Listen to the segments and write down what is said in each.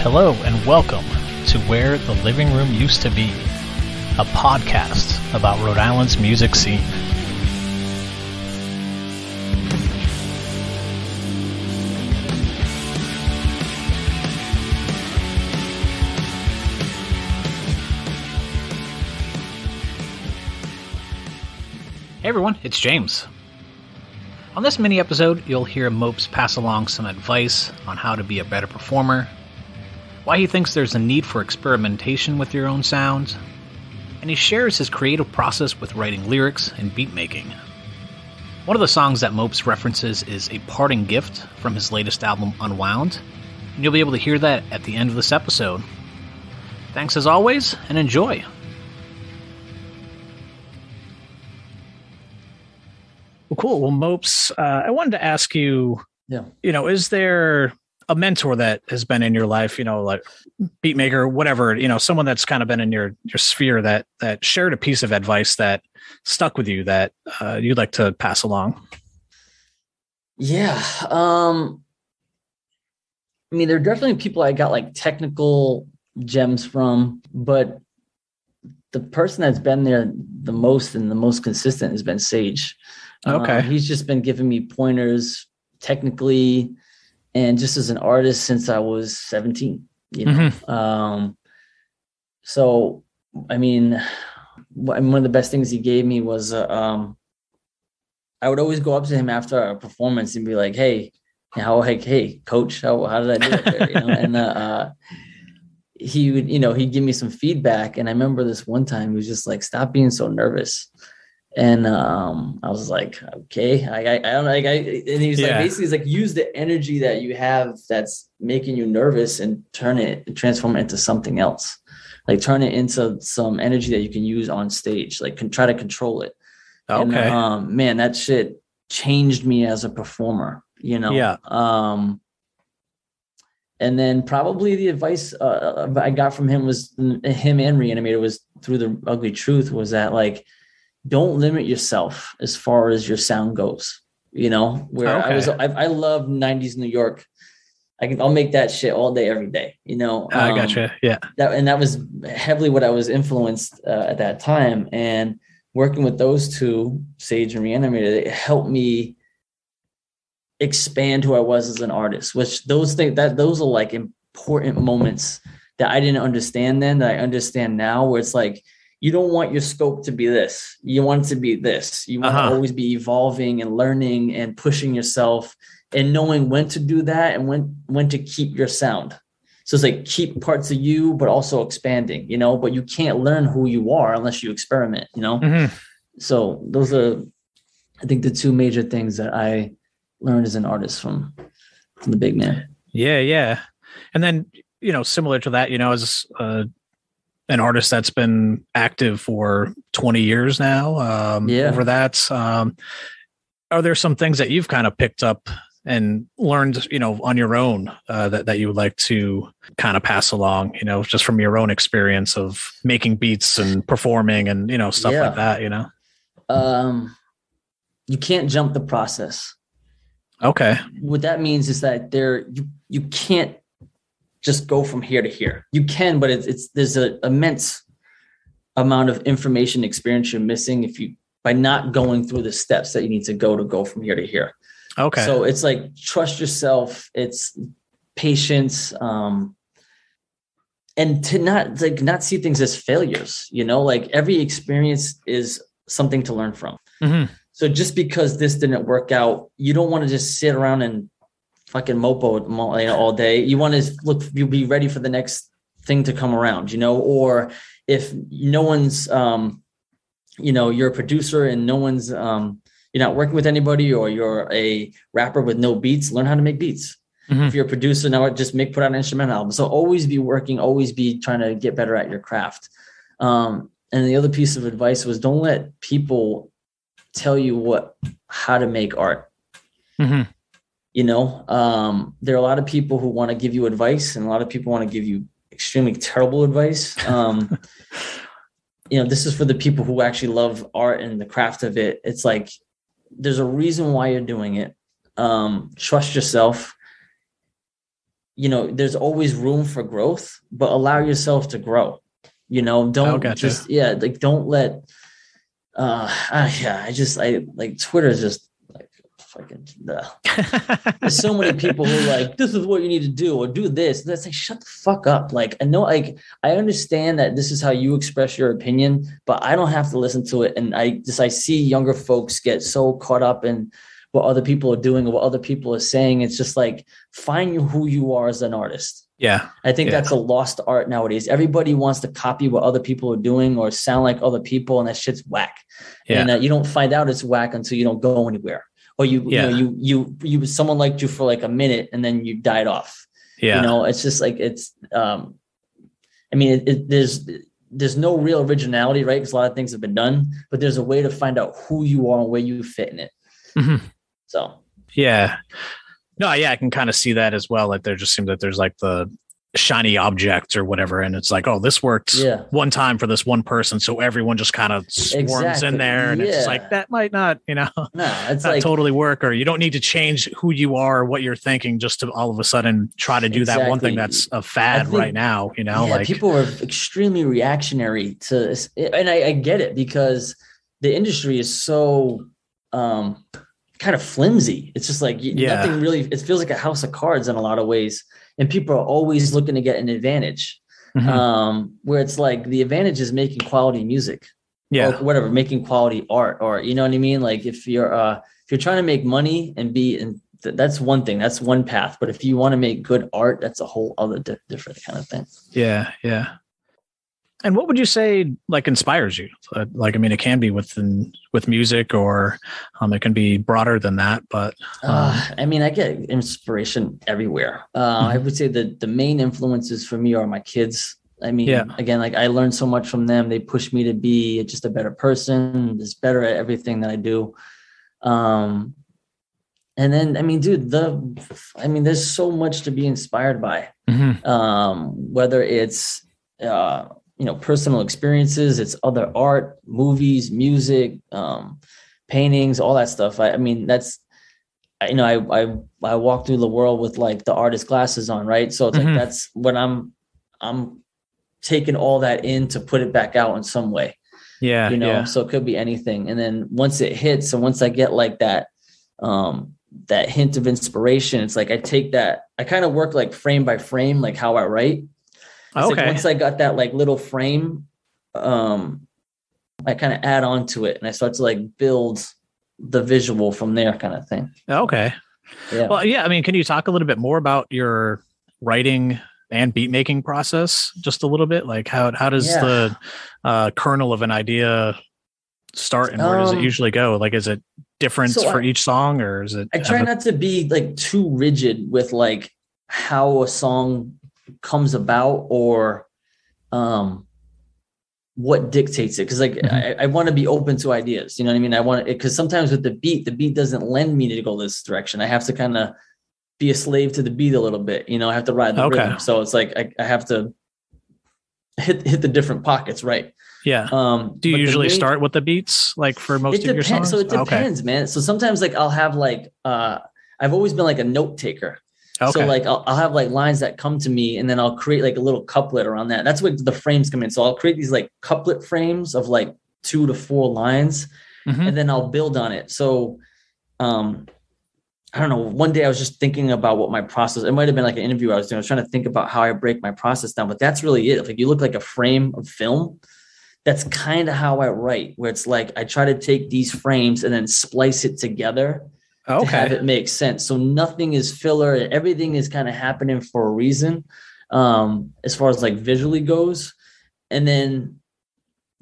Hello and welcome to Where the Living Room Used to Be, a podcast about Rhode Island's music scene. Hey everyone, it's James. On this mini episode, you'll hear Mopes pass along some advice on how to be a better performer, why he thinks there's a need for experimentation with your own sound, and he shares his creative process with writing lyrics and beat making. One of the songs that Mopes references is A Parting Gift from his latest album, Unwound, and you'll be able to hear that at the end of this episode. Thanks as always, and enjoy! Well, cool. Well, Mopes, I wanted to ask you, is there a mentor that has been in your life, like beat maker, whatever, someone that's kind of been in your sphere that shared a piece of advice that stuck with you that you'd like to pass along? Yeah. I mean, there are definitely people I got like technical gems from, but the person that's been there the most and the most consistent has been Sage. Okay. He's just been giving me pointers technically and just as an artist since I was 17, Mm-hmm. So, I mean, one of the best things he gave me was, I would always go up to him after a performance and be like, hey, coach, how did I do it there? And he would, he'd give me some feedback. And I remember this one time he was just like, stop being so nervous. And I was like, okay, I don't like, and he's like, basically, he's like, use the energy that you have that's making you nervous and transform it into something else. Like turn it into some energy that you can use on stage, like try to control it. Okay. And, man, that shit changed me as a performer, Yeah. And then probably the advice I got from him was him and Reanimator was through the ugly truth was that like, don't limit yourself as far as your sound goes, I love 90s New York. I'll make that shit all day, every day, I gotcha. Yeah. That was heavily what I was influenced at that time. And working with those two, Sage and Reanimator, it helped me expand who I was as an artist, which those are like important moments that I didn't understand then that I understand now, where it's like, you don't want your scope to be this. You want it to be this. You want to always be evolving and learning and pushing yourself and knowing when to do that and when to keep your sound. So it's like keep parts of you, but also expanding, but you can't learn who you are unless you experiment, Mm-hmm. So those are, I think, the two major things that I learned as an artist from the big man. Yeah. Yeah. And then, similar to that, as an artist that's been active for 20 years now. Over that, are there some things that you've kind of picked up and learned, on your own that you would like to kind of pass along, just from your own experience of making beats and performing and, stuff like that, You can't jump the process. Okay. What that means is that you can't just go from here to here. You can, but there's an immense amount of information experience you're missing by not going through the steps that you need to go from here to here. Okay. So it's like, trust yourself. It's patience. And to not see things as failures, like every experience is something to learn from. Mm-hmm. So just because this didn't work out, you don't want to just sit around and fucking mopo all day. You want to you'll be ready for the next thing to come around, or if no one's, you're a producer and no one's, you're not working with anybody, or you're a rapper with no beats, learn how to make beats. Mm-hmm. If you're a producer, now just put out an instrumental album. So always be working, always be trying to get better at your craft. And the other piece of advice was don't let people tell you how to make art. Mm-hmm. There are a lot of people who want to give you advice and a lot of people want to give you extremely terrible advice. This is for the people who actually love art and the craft of it. It's like, there's a reason why you're doing it. Trust yourself. there's always room for growth, but allow yourself to grow. Don't just like don't let I like Twitter is just like fucking there's so many people who are like, this is what you need to do or do this. That's like, shut the fuck up. Like, I know, like, I understand that this is how you express your opinion, but I don't have to listen to it. And I see younger folks get so caught up in what other people are doing or what other people are saying. It's just like, find who you are as an artist. Yeah. I think that's a lost art nowadays. Everybody wants to copy what other people are doing or sound like other people, and that shit's whack. Yeah. And you don't find out it's whack until you don't go anywhere. Or you someone liked you for like a minute and then you died off. Yeah. It's just like, it's, there's no real originality, right? Because a lot of things have been done, but there's a way to find out who you are and where you fit in it. Mm-hmm. So, yeah. No, yeah, I can kind of see that as well. Like there just seems that there's like the shiny object or whatever. And it's like, oh, this worked one time for this one person. So everyone just kind of swarms in there. And it's like, that might not, it's not totally work. Or you don't need to change who you are, or what you're thinking, just to all of a sudden try to do that one thing that's a fad right now. Like people are extremely reactionary to, and I get it, because the industry is so, kind of flimsy. It's just like nothing really, it feels like a house of cards in a lot of ways. And people are always looking to get an advantage, where it's like the advantage is making quality music, or whatever, making quality art, or, you know what I mean? Like if you're trying to make money and that's one thing, that's one path. But if you want to make good art, that's a whole other different kind of thing. Yeah. Yeah. And what would you say like inspires you? Like, I mean, it can be with music, or it can be broader than that, but I get inspiration everywhere. I would say that the main influences for me are my kids. Again, like I learned so much from them. They push me to be just a better person, just better at everything that I do. And then, dude, there's so much to be inspired by, whether it's, personal experiences, it's other art, movies, music, paintings, all that stuff. I walk through the world with like the artist glasses on, right? So it's like, that's when I'm taking all that in to put it back out in some way. Yeah. So it could be anything. And then once it hits, and once I get like that hint of inspiration, it's like, I take that, I kind of work like frame by frame, like how I write. Like once I got that like little frame, I kind of add on to it, and I start to like build the visual from there, kind of thing. Okay. Yeah. Well, yeah. Can you talk a little bit more about your writing and beat making process just a little bit? Like how does the kernel of an idea start, and where does it usually go? Like, is it different for each song, or is it? I try not to be like too rigid with like how a song comes about, or what dictates it, because like I want to be open to ideas, you know what I mean? I want it, because sometimes with the beat doesn't lend me to go this direction. I have to kind of be a slave to the beat a little bit, I have to ride the rhythm. So it's like I have to hit the different pockets, right? Yeah. Do you usually start with the beats, like for most of your songs? So it depends, man. So sometimes like I'll have like I've always been like a note taker. Okay. So like I'll have like lines that come to me, and then I'll create like a little couplet around that. That's where the frames come in. So I'll create these like couplet frames of like 2 to 4 lines, and then I'll build on it. So I don't know. One day I was just thinking about what my process, it might've been like an interview I was doing. I was trying to think about how I break my process down, but that's really it. Like you look like a frame of film. That's kind of how I write, where it's like, I try to take these frames and then splice it together. To have it make sense. So nothing is filler. Everything is kind of happening for a reason, as far as like visually goes. And then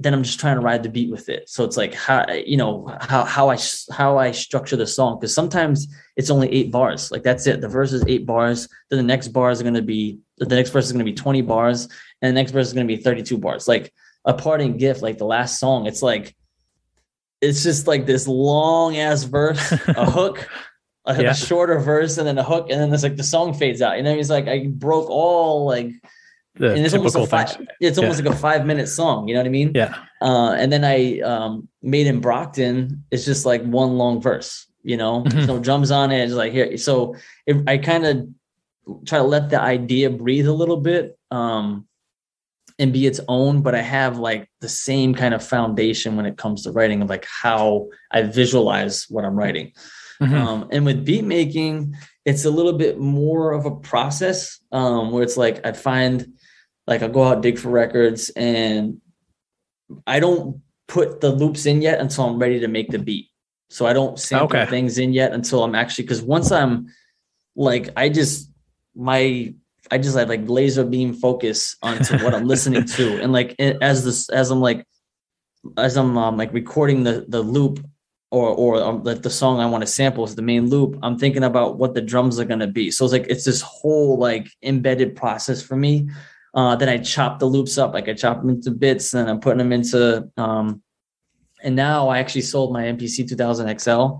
I'm just trying to ride the beat with it. So it's like how I structure the song. Because sometimes it's only 8 bars. Like that's it. The verse is 8 bars. Then the next verse is going to be 20 bars. And the next verse is going to be 32 bars. Like A Parting Gift, like the last song, it's just like this long ass verse, a hook, a shorter verse, and then a hook, and then it's like the song fades out. It's like I broke all like, and it's almost like a 5-minute song. You know what I mean? Yeah. And then I Made in Brockton. It's just like one long verse. There's no drums on it. It's like here. So I kind of try to let the idea breathe a little bit, and be its own, but I have like the same kind of foundation when it comes to writing of like how I visualize what I'm writing. And with beat making, it's a little bit more of a process, where it's like, I find like I'll go out, dig for records, and I don't put the loops in yet until I'm ready to make the beat. So I don't sample things in yet until I'm actually, because once I'm like, I just have like laser beam focus onto what I'm listening to. And like, as I'm recording the loop or the song I want to sample is the main loop, I'm thinking about what the drums are going to be. So it's like, it's this whole like embedded process for me. Then I chop the loops up, like I chop them into bits and I'm putting them into, and now I actually sold my MPC 2000 XL.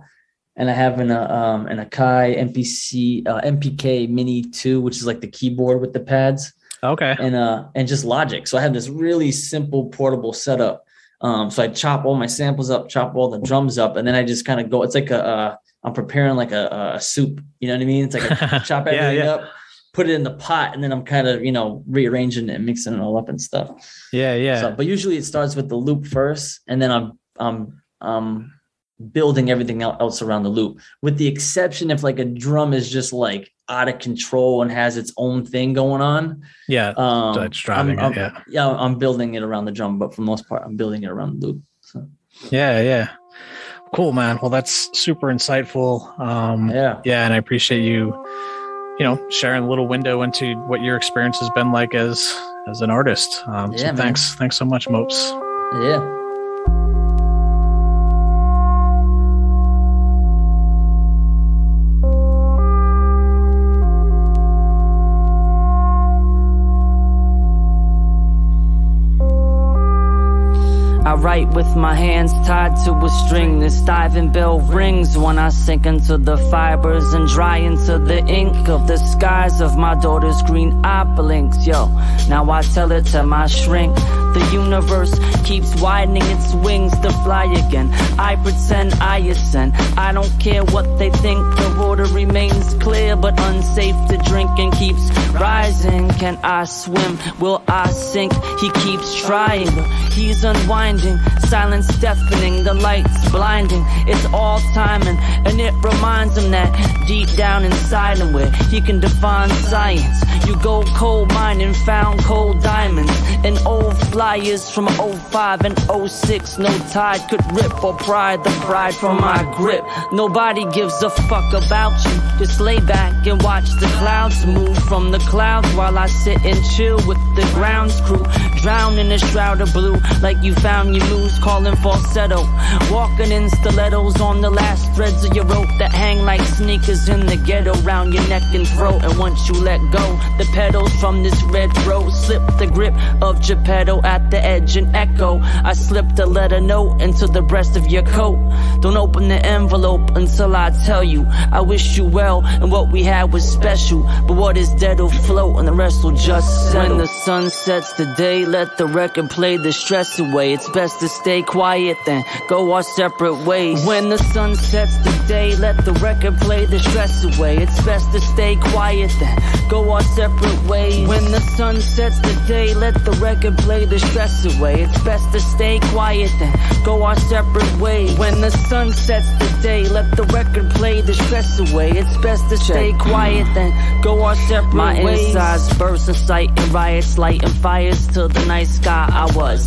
And I have an Akai MPK Mini 2, which is like the keyboard with the pads. Okay. And just Logic. So I have this really simple portable setup. So I chop all my samples up, chop all the drums up, and then I just kind of go. It's like I'm preparing like a soup. You know what I mean? It's like I chop everything up, put it in the pot, and then I'm kind of, rearranging it and mixing it all up and stuff. Yeah. So, but usually it starts with the loop first, and then I'm building everything else around the loop, with the exception if like a drum is just like out of control and has its own thing going on. It's driving I'm building it around the drum, but for the most part, I'm building it around the loop. So. Yeah. Cool, man. Well, that's super insightful. And I appreciate you, sharing a little window into what your experience has been like as an artist. So thanks so much, Mopes. Yeah. I write with my hands tied to a string. This diving bell rings when I sink into the fibers and dry into the ink of the skies of my daughter's green eye blinks. Yo, now I tell it to my shrink. The universe keeps widening its wings to fly again. I pretend I ascend. I don't care what they think. The water remains clear but unsafe to drink and keeps rising. Can I swim? Will I sink? He keeps trying, but he's unwinding. Silence deafening, the lights blinding. It's all timing, and it reminds him that deep down inside him, where he can define science, you go coal mining, found cold diamonds and old flyers from 05 and 06. No tide could rip or pry the pride from my grip. Nobody gives a fuck about you. Just lay back and watch the clouds move from the clouds while I sit and chill with the grounds crew. Drown in a shroud of blue like you found your lose, calling falsetto. Walking in stilettos on the last threads of your rope that hang like sneakers in the ghetto round your neck and throat. And once you let go, the petals from this red rose slip the grip of Geppetto at the edge and echo. I slipped a letter note into the breast of your coat. Don't open the envelope until I tell you I wish you well and what we had was special. But what is dead will float and the rest will just settle. When the sun sets today, let the record play the stress away. It's best to stay quiet then go our separate ways. When the sun sets today, let the record play the stress away. It's best to stay quiet then go our separate ways. When the sun sets today, let the record play the stress away. It's best to stay quiet then go our separate ways. When the sun sets today, let the record play the stress away. It's best to stay quiet then go our separate ways. My insides burst, inciting riots, lighting fires to the night sky. I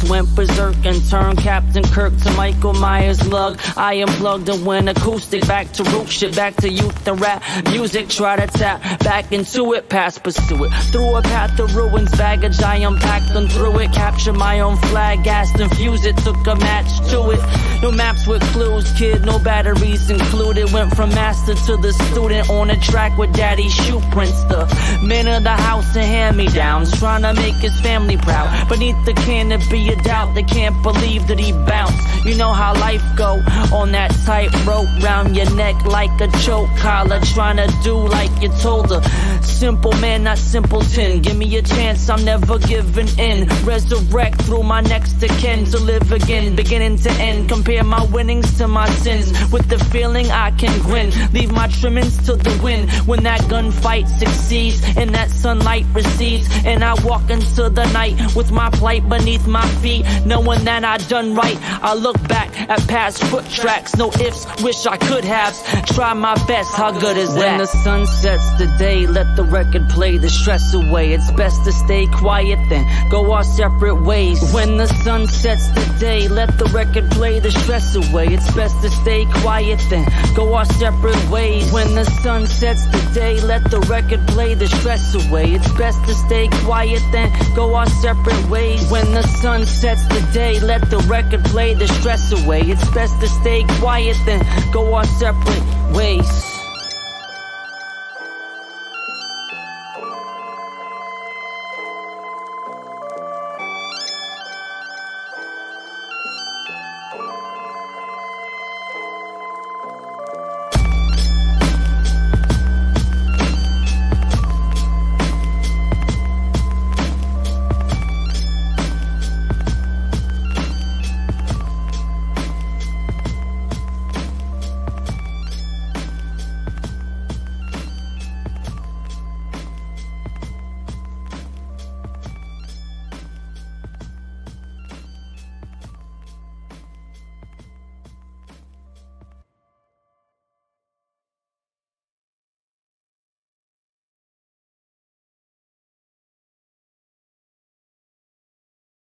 went berserk and turned Captain Kirk to Michael Myers lug. I unplugged and went acoustic, back to root shit, back to youth and rap music. Try to tap back into it, past pursue it through a path of ruins. Baggage I unpacked and threw it. Capture my own flag, gassed and fused it. Took a match to it. No maps with clues, kid, no batteries included. Went from master to the student on a track with daddy's shoe prints. The man of the house and hand-me-downs, trying to make his family proud. Beneath the canopy of doubt, they can't believe that he bounced. You know how life go on that tight rope round your neck like a choke collar, trying to do like you told her. Simple man, not simpleton. Give me a chance, I'm never giving in. Resurrect through my next of kin to live again, beginning to end. Compare my winnings to my sins. With the feeling I can grin, leave my trimmings to the wind. When that gunfight succeeds and that sunlight recedes, and I walk into the night with my plight beneath my feet, knowing that I done right. I look back at past foot tracks, no ifs, wish I could have. Try my best, how good is that? When the sun sets the day, let the record play the stress away. It's best to stay quiet, then go our separate ways. When the sun sets the day, let the record play the stress away. It's best to stay quiet, then go our separate ways. When the sun sets the day, let the record play the stress away. It's best to stay quiet, then go our separate ways. When the sun sets the day, let the record play the stress away. It's best to stay quiet, then go our separate ways.